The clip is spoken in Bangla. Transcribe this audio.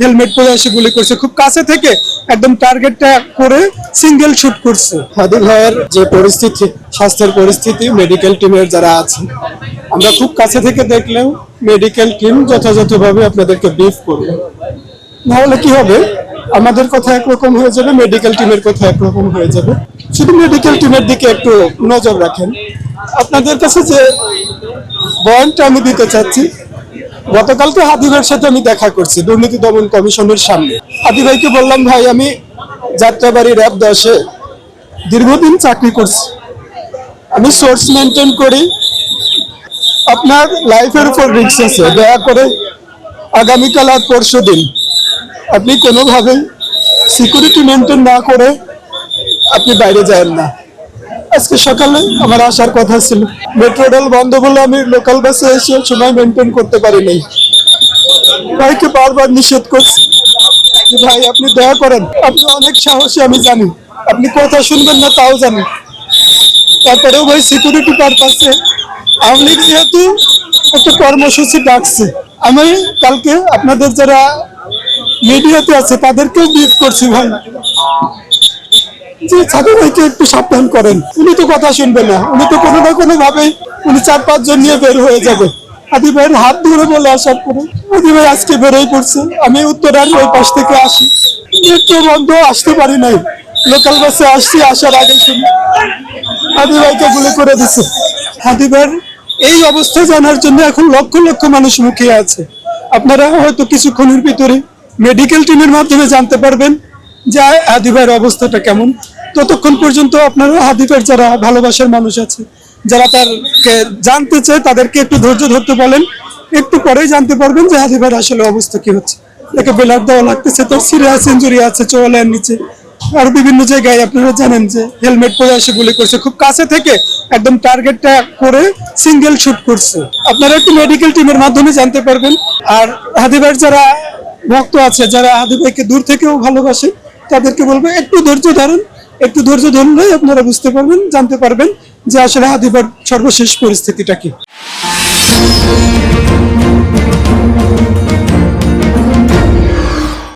হেলমেট পরে এসে গুলি করছে, খুব কাছে থেকে একদম টার্গেটটা করে সিঙ্গেল শুট করছে। হাদি ভাইয়ের যে পরিস্থিতি, স্বাস্থ্যের পরিস্থিতি, মেডিকেল টিমের যারা আছে, আমরা খুব কাছে থেকে দেখলেও মেডিকেল টিম যথাযথভাবে আপনাদেরকে ব্রিফ করবে, নাহলে কি হবে, আমাদের কথা একরকম হয়ে যাবে, মেডিকেল টিমের কথা একরকম হয়ে যাবে। শুধু মেডিকেল টিমের দিকে একটু নজর রাখেন। আপনাদের কাছে যে বয়ানটা আমি দিতে চাচ্ছি, গতকালকে হাদি ভাইয়ের সাথে আমি দেখা করছি দুর্নীতি দমন কমিশনের সামনে। হাদি ভাইকে বললাম, ভাই আমি যাত্রাবাড়ি র‍্যাব 10-এ দীর্ঘদিন চাকরি করছি, আমি সোর্স মেনটেন করি, আপনার লাইফের উপর রিস্ক আছে, দয়া করে আগামীকাল আর পরশু দিন আপনি কোনোভাবেই সিকিউরিটি মেনটেন না করে আপনি বাইরে যাবেন না। আজকে সকালে আমার আসার কথা ছিল, মেট্রো রেল বন্ধ বলে আমি লোকাল বাসে এসে সময় মেনটেন করতে পারি নাই। ভাইকে বারবার নিষেধ করছি, ভাই আপনি দয়া করেন, আপনি অনেক সাহসী আমি জানি, আপনি কথা শুনবেন না তাও জানি, তারপরেও ভাই সিকিউরিটি পারপাসে আওয়ামী লীগ যেহেতু একটা কর্মসূচি ডাকছে, আমি কালকে আপনাদের যারা মিডিয়াতে আছে তাদেরকেও ব্রিফ করছি, ভাই যে সাদু ভাইকে একটু সাবধান করেন, উনি তো কথা শুনবে না, উনি তো কোনো না কোনো ভাবে উনি 4-5 জন নিয়ে বের হয়ে যাবে। হাদি ভাইয়ের হাত ধরে বলে আসার পরে হাদি ভাই আজকে বেরোয় পড়ছে। আমি উত্তরার ওই পাশ থেকে আসি, মেট্রো বন্ধ, আসতে পারি নাই, লোকাল বাসে আসছি, আসার আগে শুনি হাদি ভাইকে গুলি করে দিচ্ছে। হাদি ভাইয়ের এই অবস্থা জানার জন্য এখন লক্ষ লক্ষ মানুষ মুখিয়ে আছে। আপনারা হয়তো কিছুক্ষণের ভিতরে মেডিকেল টিমের মাধ্যমে জানতে পারবেন যে হাদি ভাইয়ের অবস্থাটা কেমন। ততক্ষণ পর্যন্ত আপনারা হাদি ভাইয়ের যারা ভালোবাসার মানুষ আছে, যারা তারকে জানতে চায়, তাদেরকে একটু ধৈর্য ধরতে বলেন, একটু পরেই জানতে পারবেন যে হাদি ভাইয়ের আসলে অবস্থা কি হচ্ছে। তাকে ব্লাড দেওয়া লাগতেছে, তার সিরিয়াস ইনজুরি আছে চোয়ালের নিচে, আর বিভিন্ন জায়গায় আপনারা জানেন যে হেলমেট পরে এসে গুলি করছে, খুব কাছে থেকে একদম টার্গেটটা করে সিঙ্গেল শুট করছে। আপনারা একটু মেডিকেল টিমের মাধ্যমে জানতে পারবেন। আর হাদি ভাইয়ের যারা ভক্ত আছে, যারা হাদি ভাইকে দূর থেকেও ভালোবাসে, তাদেরকে বলবো একটু ধৈর্য ধরেন, একটু ধৈর্য ধরলেই আপনারা বুঝতে পারবেন, জানতে পারবেন যে আসলে হাদি ভাইয়ের সর্বশেষ পরিস্থিতিটা কি।